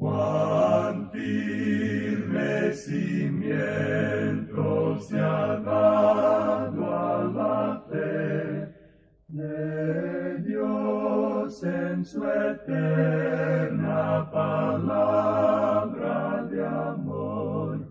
Cuán firme cimiento se ha dado a la fe de Dios en su eterna palabra de amor.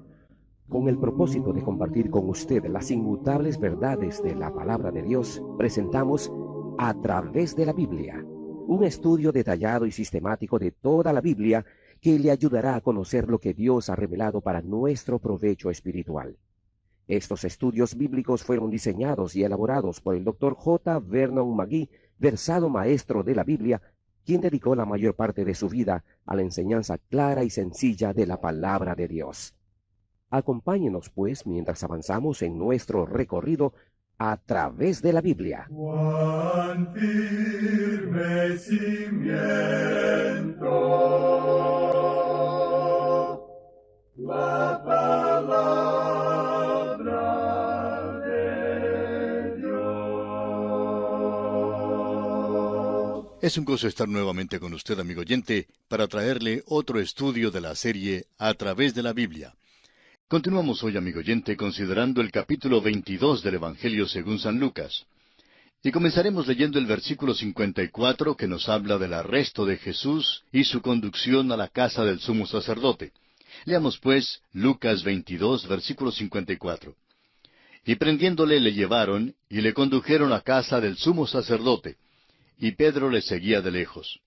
Con el propósito de compartir con usted las inmutables verdades de la palabra de Dios, presentamos A Través de la Biblia, un estudio detallado y sistemático de toda la Biblia que le ayudará a conocer lo que Dios ha revelado para nuestro provecho espiritual. Estos estudios bíblicos fueron diseñados y elaborados por el Dr. J. Vernon McGee, versado maestro de la Biblia, quien dedicó la mayor parte de su vida a la enseñanza clara y sencilla de la palabra de Dios. Acompáñenos, pues, mientras avanzamos en nuestro recorrido a través de la Biblia. Cuán firme cimiento la palabra de Dios. Es un gozo estar nuevamente con usted, amigo oyente, para traerle otro estudio de la serie A Través de la Biblia. Continuamos hoy, amigo oyente, considerando el capítulo 22 del Evangelio según San Lucas. Y comenzaremos leyendo el versículo 54 que nos habla del arresto de Jesús y su conducción a la casa del sumo sacerdote. Leamos pues Lucas 22, versículo 54. Y prendiéndole le llevaron y le condujeron a casa del sumo sacerdote, y Pedro le seguía de lejos.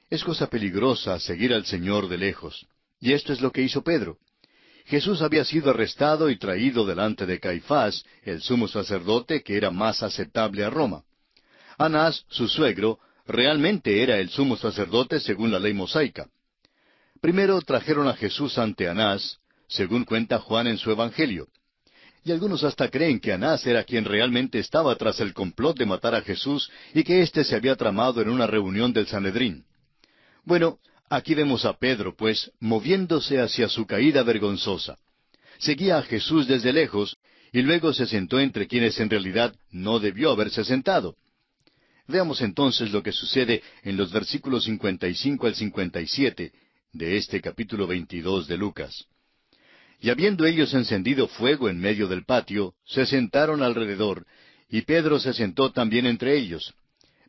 Es cosa peligrosa seguir al Señor de lejos, y esto es lo que hizo Pedro. Jesús había sido arrestado y traído delante de Caifás, el sumo sacerdote que era más aceptable a Roma. Anás, su suegro, realmente era el sumo sacerdote según la ley mosaica. Primero trajeron a Jesús ante Anás, según cuenta Juan en su Evangelio. Y algunos hasta creen que Anás era quien realmente estaba tras el complot de matar a Jesús y que éste se había tramado en una reunión del Sanedrín. Bueno, aquí vemos a Pedro, pues, moviéndose hacia su caída vergonzosa. Seguía a Jesús desde lejos y luego se sentó entre quienes en realidad no debió haberse sentado. Veamos entonces lo que sucede en los versículos 55 al 57 de este capítulo 22 de Lucas. Y habiendo ellos encendido fuego en medio del patio, se sentaron alrededor, y Pedro se sentó también entre ellos.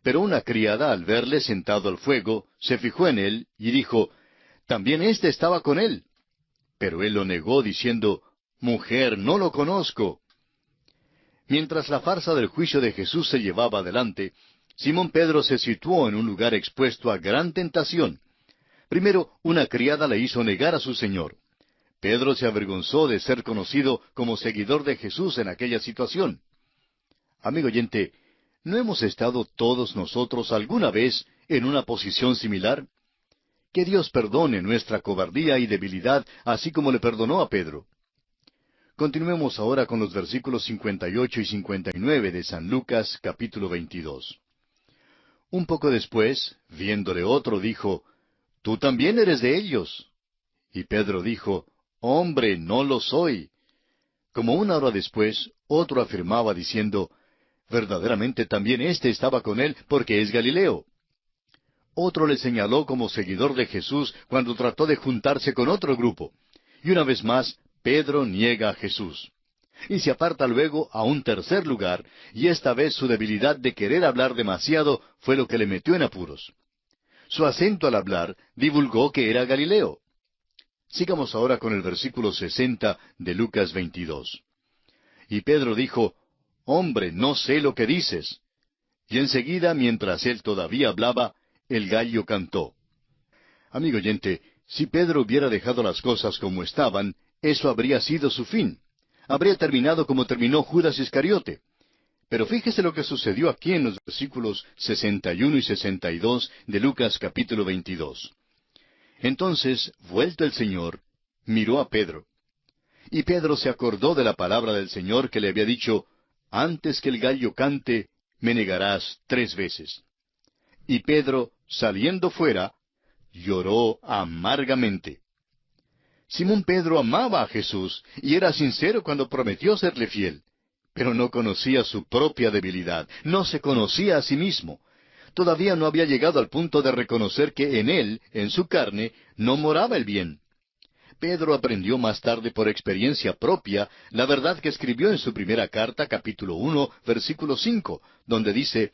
Pero una criada, al verle sentado al fuego, se fijó en él y dijo, «También éste estaba con él». Pero él lo negó, diciendo, «Mujer, no lo conozco». Mientras la farsa del juicio de Jesús se llevaba adelante, Simón Pedro se situó en un lugar expuesto a gran tentación. Primero, una criada le hizo negar a su Señor. Pedro se avergonzó de ser conocido como seguidor de Jesús en aquella situación. Amigo oyente, ¿no hemos estado todos nosotros alguna vez en una posición similar? Que Dios perdone nuestra cobardía y debilidad, así como le perdonó a Pedro. Continuemos ahora con los versículos 58 y 59 de San Lucas, capítulo 22. Un poco después, viéndole otro, dijo, «Tú también eres de ellos». Y Pedro dijo, «Hombre, no lo soy». Como una hora después, otro afirmaba diciendo, «Verdaderamente también éste estaba con él, porque es Galileo». Otro le señaló como seguidor de Jesús cuando trató de juntarse con otro grupo. Y una vez más, Pedro niega a Jesús. Y se aparta luego a un tercer lugar, y esta vez su debilidad de querer hablar demasiado fue lo que le metió en apuros. Su acento al hablar divulgó que era Galileo. Sigamos ahora con el versículo 60 de Lucas 22. Y Pedro dijo, «Hombre, no sé lo que dices». Y enseguida, mientras él todavía hablaba, el gallo cantó. Amigo oyente, si Pedro hubiera dejado las cosas como estaban, eso habría sido su fin. Habría terminado como terminó Judas Iscariote. Pero fíjese lo que sucedió aquí en los versículos 61 y 62 de Lucas capítulo 22. Entonces, vuelto el Señor, miró a Pedro. Y Pedro se acordó de la palabra del Señor que le había dicho, «Antes que el gallo cante, me negarás 3 veces». Y Pedro, saliendo fuera, lloró amargamente. Simón Pedro amaba a Jesús y era sincero cuando prometió serle fiel, pero no conocía su propia debilidad, no se conocía a sí mismo. Todavía no había llegado al punto de reconocer que en él, en su carne, no moraba el bien. Pedro aprendió más tarde por experiencia propia la verdad que escribió en su primera carta, capítulo 1, versículo 5, donde dice,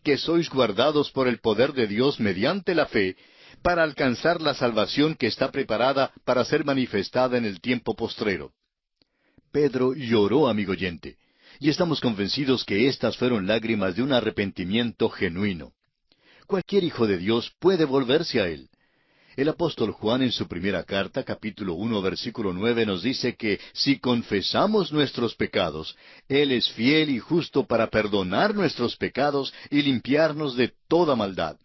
que sois guardados por el poder de Dios mediante la fe, para alcanzar la salvación que está preparada para ser manifestada en el tiempo postrero. Pedro lloró, amigo oyente, y estamos convencidos que estas fueron lágrimas de un arrepentimiento genuino. Cualquier hijo de Dios puede volverse a él. El apóstol Juan en su primera carta, capítulo 1, versículo 9, nos dice que si confesamos nuestros pecados, Él es fiel y justo para perdonar nuestros pecados y limpiarnos de toda maldad.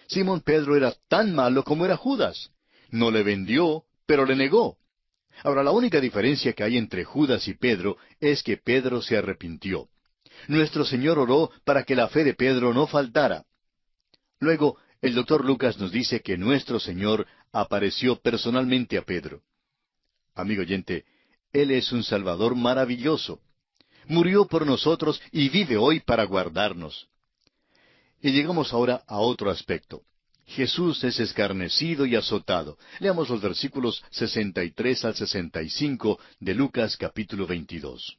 Simón Pedro era tan malo como era Judas. No le vendió, pero le negó. Ahora, la única diferencia que hay entre Judas y Pedro es que Pedro se arrepintió. Nuestro Señor oró para que la fe de Pedro no faltara. Luego, el doctor Lucas nos dice que nuestro Señor apareció personalmente a Pedro. Amigo oyente, Él es un Salvador maravilloso. Murió por nosotros y vive hoy para guardarnos. Y llegamos ahora a otro aspecto. Jesús es escarnecido y azotado. Leamos los versículos 63 al 65 de Lucas capítulo 22.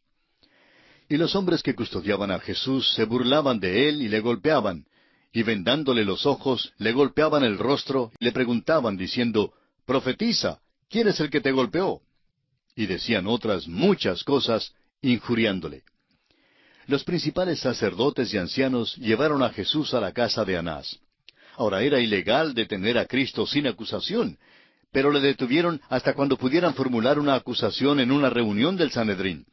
Y los hombres que custodiaban a Jesús se burlaban de él y le golpeaban, y vendándole los ojos, le golpeaban el rostro y le preguntaban diciendo, Profetiza, ¿quién es el que te golpeó? Y decían otras muchas cosas, injuriándole. Los principales sacerdotes y ancianos llevaron a Jesús a la casa de Anás. Ahora era ilegal detener a Cristo sin acusación, pero le detuvieron hasta cuando pudieran formular una acusación en una reunión del Sanedrín.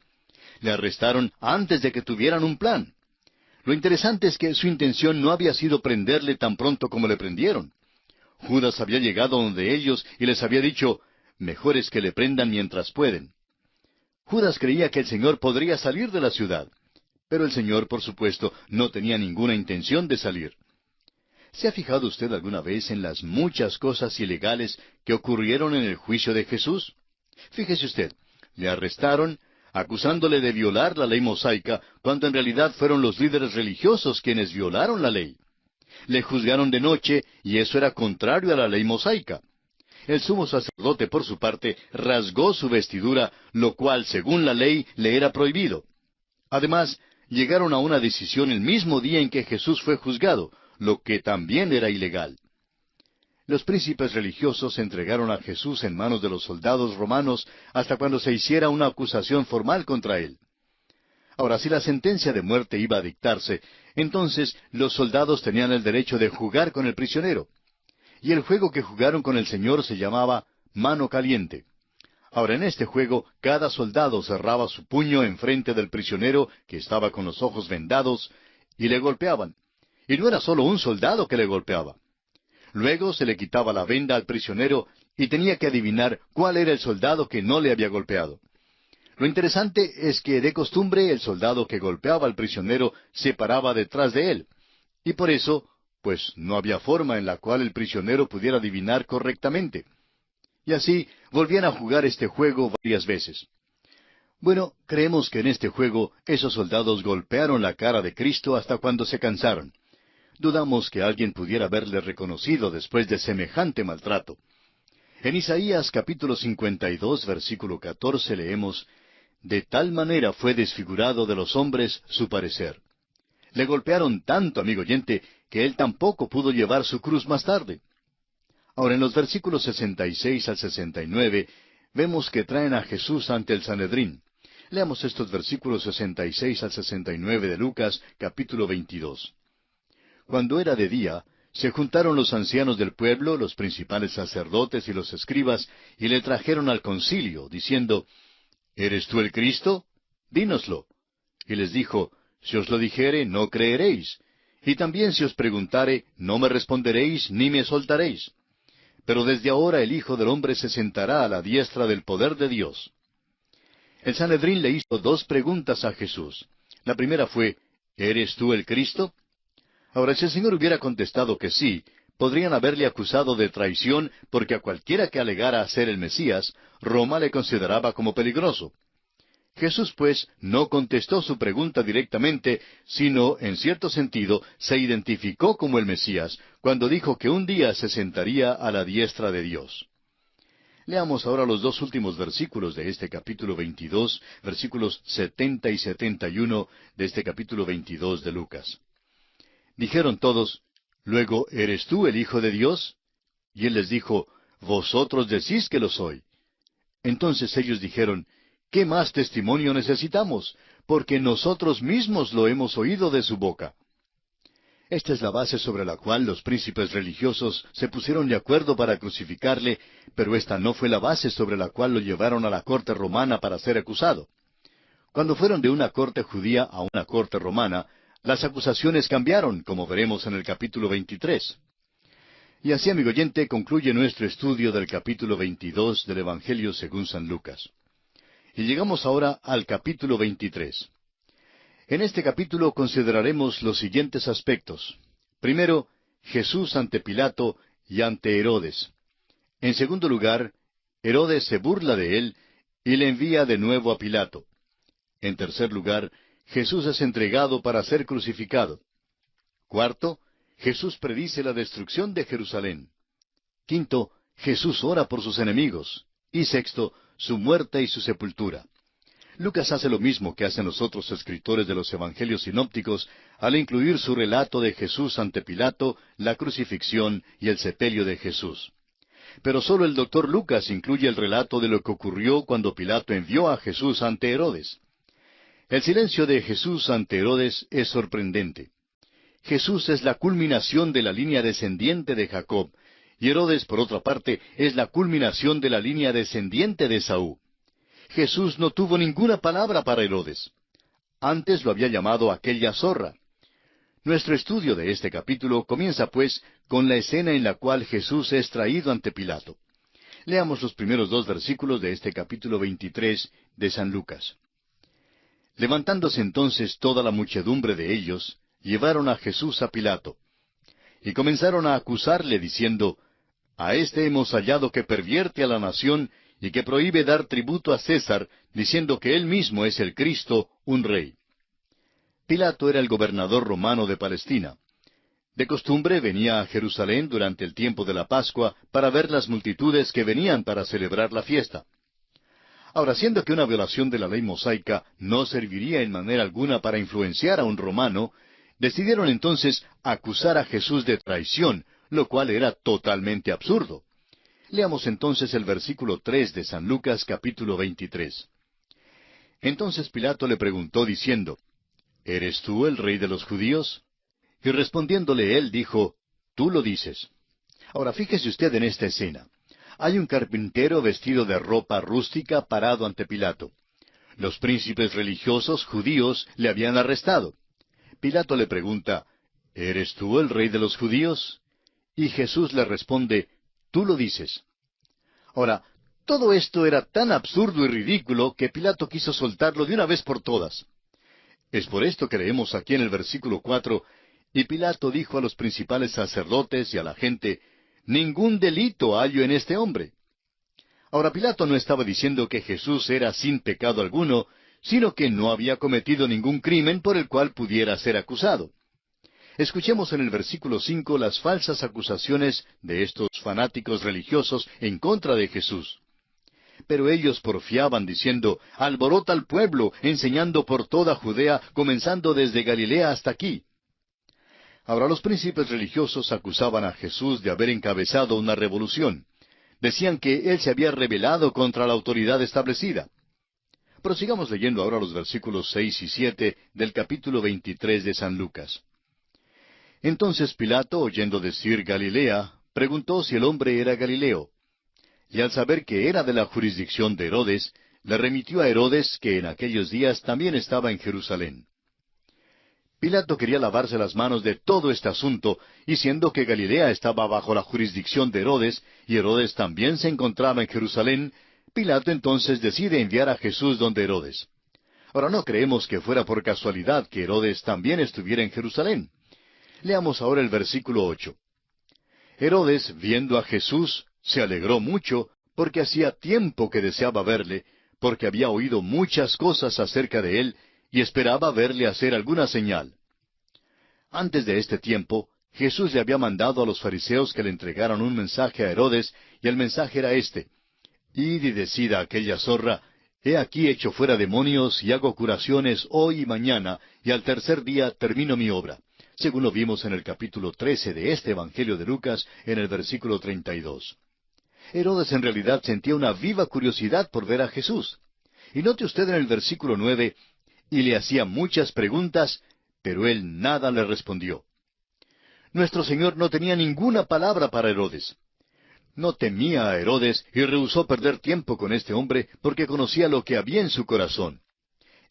Le arrestaron antes de que tuvieran un plan. Lo interesante es que su intención no había sido prenderle tan pronto como le prendieron. Judas había llegado donde ellos y les había dicho, mejor es que le prendan mientras pueden. Judas creía que el Señor podría salir de la ciudad, pero el Señor, por supuesto, no tenía ninguna intención de salir. ¿Se ha fijado usted alguna vez en las muchas cosas ilegales que ocurrieron en el juicio de Jesús? Fíjese usted, le arrestaron, acusándole de violar la ley mosaica, cuando en realidad fueron los líderes religiosos quienes violaron la ley. Le juzgaron de noche, y eso era contrario a la ley mosaica. El sumo sacerdote, por su parte, rasgó su vestidura, lo cual, según la ley, le era prohibido. Además, llegaron a una decisión el mismo día en que Jesús fue juzgado, lo que también era ilegal. Los príncipes religiosos entregaron a Jesús en manos de los soldados romanos hasta cuando se hiciera una acusación formal contra él. Ahora, si la sentencia de muerte iba a dictarse, entonces los soldados tenían el derecho de jugar con el prisionero. Y el juego que jugaron con el Señor se llamaba mano caliente. Ahora, en este juego, cada soldado cerraba su puño enfrente del prisionero, que estaba con los ojos vendados, y le golpeaban. Y no era solo un soldado que le golpeaba. Luego se le quitaba la venda al prisionero y tenía que adivinar cuál era el soldado que no le había golpeado. Lo interesante es que de costumbre el soldado que golpeaba al prisionero se paraba detrás de él. Y por eso, pues no había forma en la cual el prisionero pudiera adivinar correctamente. Y así volvían a jugar este juego varias veces. Bueno, creemos que en este juego esos soldados golpearon la cara de Cristo hasta cuando se cansaron. Dudamos que alguien pudiera haberle reconocido después de semejante maltrato. En Isaías capítulo 52, versículo 14 leemos, De tal manera fue desfigurado de los hombres su parecer. Le golpearon tanto, amigo oyente, que él tampoco pudo llevar su cruz más tarde. Ahora, en los versículos 66 al 69, vemos que traen a Jesús ante el Sanedrín. Leamos estos versículos 66 al 69 de Lucas capítulo 22. Cuando era de día, se juntaron los ancianos del pueblo, los principales sacerdotes y los escribas, y le trajeron al concilio, diciendo, ¿Eres tú el Cristo? Dínoslo. Y les dijo, Si os lo dijere, no creeréis. Y también si os preguntare, no me responderéis, ni me soltaréis. Pero desde ahora el Hijo del Hombre se sentará a la diestra del poder de Dios. El Sanedrín le hizo dos preguntas a Jesús. La primera fue, ¿Eres tú el Cristo? Ahora, si el Señor hubiera contestado que sí, podrían haberle acusado de traición, porque a cualquiera que alegara ser el Mesías, Roma le consideraba como peligroso. Jesús, pues, no contestó su pregunta directamente, sino, en cierto sentido, se identificó como el Mesías, cuando dijo que un día se sentaría a la diestra de Dios. Leamos ahora los dos últimos versículos de este capítulo 22, versículos 70 y 71 de este capítulo 22 de Lucas. Dijeron todos, «Luego, ¿eres tú el Hijo de Dios?» Y él les dijo, «Vosotros decís que lo soy». Entonces ellos dijeron, «¿Qué más testimonio necesitamos? Porque nosotros mismos lo hemos oído de su boca». Esta es la base sobre la cual los príncipes religiosos se pusieron de acuerdo para crucificarle, pero esta no fue la base sobre la cual lo llevaron a la corte romana para ser acusado. Cuando fueron de una corte judía a una corte romana, las acusaciones cambiaron, como veremos en el capítulo 23. Y así, amigo oyente, concluye nuestro estudio del capítulo 22 del Evangelio según San Lucas. Y llegamos ahora al capítulo 23. En este capítulo consideraremos los siguientes aspectos. Primero, Jesús ante Pilato y ante Herodes. En segundo lugar, Herodes se burla de él y le envía de nuevo a Pilato. En tercer lugar, Jesús es entregado para ser crucificado. Cuarto, Jesús predice la destrucción de Jerusalén. Quinto, Jesús ora por sus enemigos. Y sexto, su muerte y su sepultura. Lucas hace lo mismo que hacen los otros escritores de los evangelios sinópticos al incluir su relato de Jesús ante Pilato, la crucifixión y el sepelio de Jesús. Pero solo el doctor Lucas incluye el relato de lo que ocurrió cuando Pilato envió a Jesús ante Herodes. El silencio de Jesús ante Herodes es sorprendente. Jesús es la culminación de la línea descendiente de Jacob, y Herodes, por otra parte, es la culminación de la línea descendiente de Esaú. Jesús no tuvo ninguna palabra para Herodes. Antes lo había llamado aquella zorra. Nuestro estudio de este capítulo comienza, pues, con la escena en la cual Jesús es traído ante Pilato. Leamos los primeros dos versículos de este capítulo 23 de San Lucas. Levantándose entonces toda la muchedumbre de ellos, llevaron a Jesús a Pilato. Y comenzaron a acusarle, diciendo, «A éste hemos hallado que pervierte a la nación y que prohíbe dar tributo a César, diciendo que él mismo es el Cristo, un rey». Pilato era el gobernador romano de Palestina. De costumbre venía a Jerusalén durante el tiempo de la Pascua para ver las multitudes que venían para celebrar la fiesta. Ahora, siendo que una violación de la ley mosaica no serviría en manera alguna para influenciar a un romano, decidieron entonces acusar a Jesús de traición, lo cual era totalmente absurdo. Leamos entonces el versículo 3 de San Lucas capítulo 23. Entonces Pilato le preguntó diciendo, «¿Eres tú el rey de los judíos?» Y respondiéndole él dijo, «Tú lo dices». Ahora fíjese usted en esta escena. Hay un carpintero vestido de ropa rústica parado ante Pilato. Los príncipes religiosos judíos le habían arrestado. Pilato le pregunta, «¿Eres tú el rey de los judíos?» Y Jesús le responde, «Tú lo dices». Ahora, todo esto era tan absurdo y ridículo que Pilato quiso soltarlo de una vez por todas. Es por esto que leemos aquí en el versículo 4, «Y Pilato dijo a los principales sacerdotes y a la gente, ningún delito hallo en este hombre». Ahora Pilato no estaba diciendo que Jesús era sin pecado alguno, sino que no había cometido ningún crimen por el cual pudiera ser acusado. Escuchemos en el versículo 5 las falsas acusaciones de estos fanáticos religiosos en contra de Jesús. Pero ellos porfiaban diciendo, «Alborota al pueblo, enseñando por toda Judea, comenzando desde Galilea hasta aquí». Ahora los príncipes religiosos acusaban a Jesús de haber encabezado una revolución. Decían que él se había rebelado contra la autoridad establecida. Prosigamos leyendo ahora los versículos 6 y 7 del capítulo 23 de San Lucas. Entonces Pilato, oyendo decir Galilea, preguntó si el hombre era Galileo. Y al saber que era de la jurisdicción de Herodes, le remitió a Herodes, que en aquellos días también estaba en Jerusalén. Pilato quería lavarse las manos de todo este asunto, y siendo que Galilea estaba bajo la jurisdicción de Herodes, y Herodes también se encontraba en Jerusalén, Pilato entonces decide enviar a Jesús donde Herodes. Ahora no creemos que fuera por casualidad que Herodes también estuviera en Jerusalén. Leamos ahora el versículo 8. Herodes, viendo a Jesús, se alegró mucho, porque hacía tiempo que deseaba verle, porque había oído muchas cosas acerca de él y esperaba verle hacer alguna señal. Antes de este tiempo, Jesús le había mandado a los fariseos que le entregaran un mensaje a Herodes, y el mensaje era este: Id y decid a aquella zorra, he aquí echo fuera demonios y hago curaciones hoy y mañana, y al tercer día termino mi obra, según lo vimos en el capítulo 13 de este Evangelio de Lucas, en el versículo 32. Herodes en realidad sentía una viva curiosidad por ver a Jesús. Y note usted en el versículo 9, y le hacía muchas preguntas, pero él nada le respondió. Nuestro Señor no tenía ninguna palabra para Herodes. No temía a Herodes y rehusó perder tiempo con este hombre porque conocía lo que había en su corazón.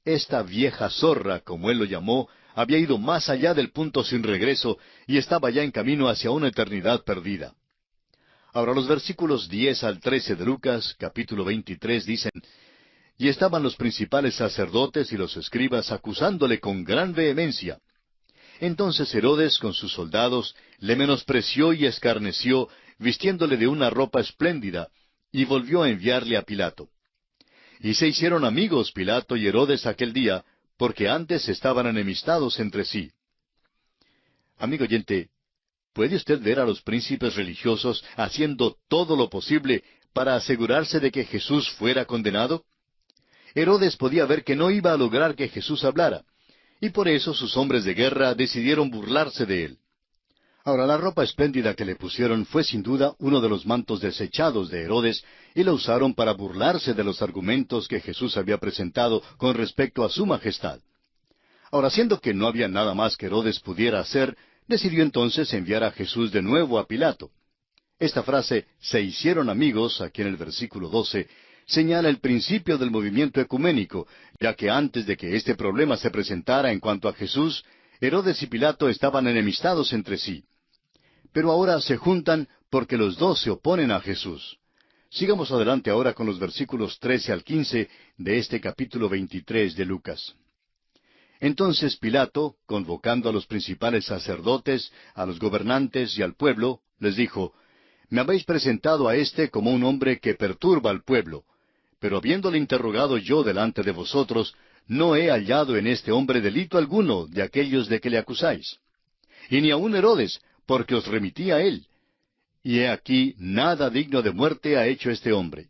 Esta vieja zorra, como él lo llamó, había ido más allá del punto sin regreso y estaba ya en camino hacia una eternidad perdida. Ahora los versículos 10 al 13 de Lucas, capítulo 23, dicen: Y estaban los principales sacerdotes y los escribas acusándole con gran vehemencia. Entonces Herodes con sus soldados le menospreció y escarneció, vistiéndole de una ropa espléndida, y volvió a enviarle a Pilato. Y se hicieron amigos Pilato y Herodes aquel día, porque antes estaban enemistados entre sí. Amigo oyente, ¿puede usted ver a los príncipes religiosos haciendo todo lo posible para asegurarse de que Jesús fuera condenado? Herodes podía ver que no iba a lograr que Jesús hablara, y por eso sus hombres de guerra decidieron burlarse de él. Ahora, la ropa espléndida que le pusieron fue sin duda uno de los mantos desechados de Herodes, y la usaron para burlarse de los argumentos que Jesús había presentado con respecto a su majestad. Ahora, siendo que no había nada más que Herodes pudiera hacer, decidió entonces enviar a Jesús de nuevo a Pilato. Esta frase, se hicieron amigos, aquí en el versículo 12, señala el principio del movimiento ecuménico, ya que antes de que este problema se presentara en cuanto a Jesús, Herodes y Pilato estaban enemistados entre sí. Pero ahora se juntan porque los dos se oponen a Jesús. Sigamos adelante ahora con los versículos 13 al 15 de este capítulo 23 de Lucas. Entonces Pilato, convocando a los principales sacerdotes, a los gobernantes y al pueblo, les dijo: Me habéis presentado a éste como un hombre que perturba al pueblo, pero habiéndole interrogado yo delante de vosotros, no he hallado en este hombre delito alguno de aquellos de que le acusáis. Y ni aun Herodes, porque os remití a él. Y he aquí, nada digno de muerte ha hecho este hombre.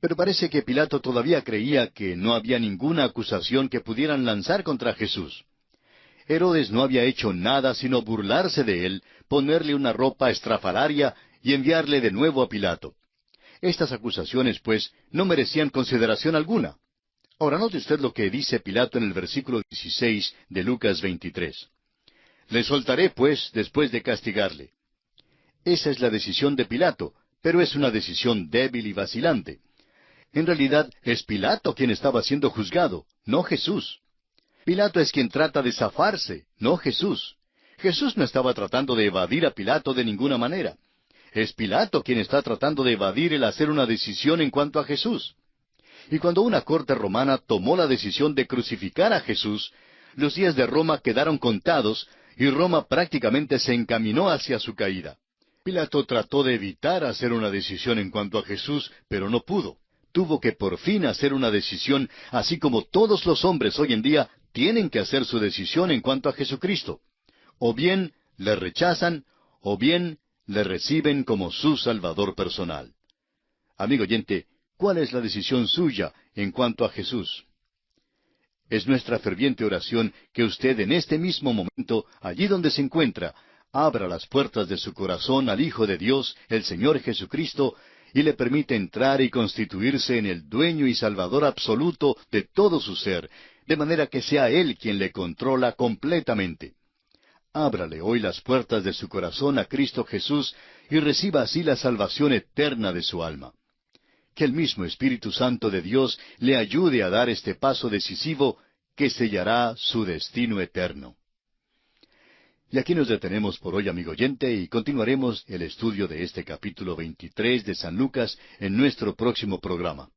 Pero parece que Pilato todavía creía que no había ninguna acusación que pudieran lanzar contra Jesús. Herodes no había hecho nada sino burlarse de él, ponerle una ropa estrafalaria y enviarle de nuevo a Pilato. Estas acusaciones, pues, no merecían consideración alguna. Ahora note usted lo que dice Pilato en el versículo 16 de Lucas 23. Le soltaré, pues, después de castigarle. Esa es la decisión de Pilato, pero es una decisión débil y vacilante. En realidad, es Pilato quien estaba siendo juzgado, no Jesús. Pilato es quien trata de zafarse, no Jesús. Jesús no estaba tratando de evadir a Pilato de ninguna manera. Es Pilato quien está tratando de evadir el hacer una decisión en cuanto a Jesús. Y cuando una corte romana tomó la decisión de crucificar a Jesús, los días de Roma quedaron contados y Roma prácticamente se encaminó hacia su caída. Pilato trató de evitar hacer una decisión en cuanto a Jesús, pero no pudo. Tuvo que por fin hacer una decisión, así como todos los hombres hoy en día tienen que hacer su decisión en cuanto a Jesucristo. O bien le rechazan, o bien le reciben como su Salvador personal. Amigo oyente, ¿cuál es la decisión suya en cuanto a Jesús? Es nuestra ferviente oración que usted en este mismo momento, allí donde se encuentra, abra las puertas de su corazón al Hijo de Dios, el Señor Jesucristo, y le permite entrar y constituirse en el dueño y salvador absoluto de todo su ser, de manera que sea Él quien le controla completamente. Ábrale hoy las puertas de su corazón a Cristo Jesús y reciba así la salvación eterna de su alma. Que el mismo Espíritu Santo de Dios le ayude a dar este paso decisivo que sellará su destino eterno. Y aquí nos detenemos por hoy, amigo oyente, y continuaremos el estudio de este capítulo 23 de San Lucas en nuestro próximo programa.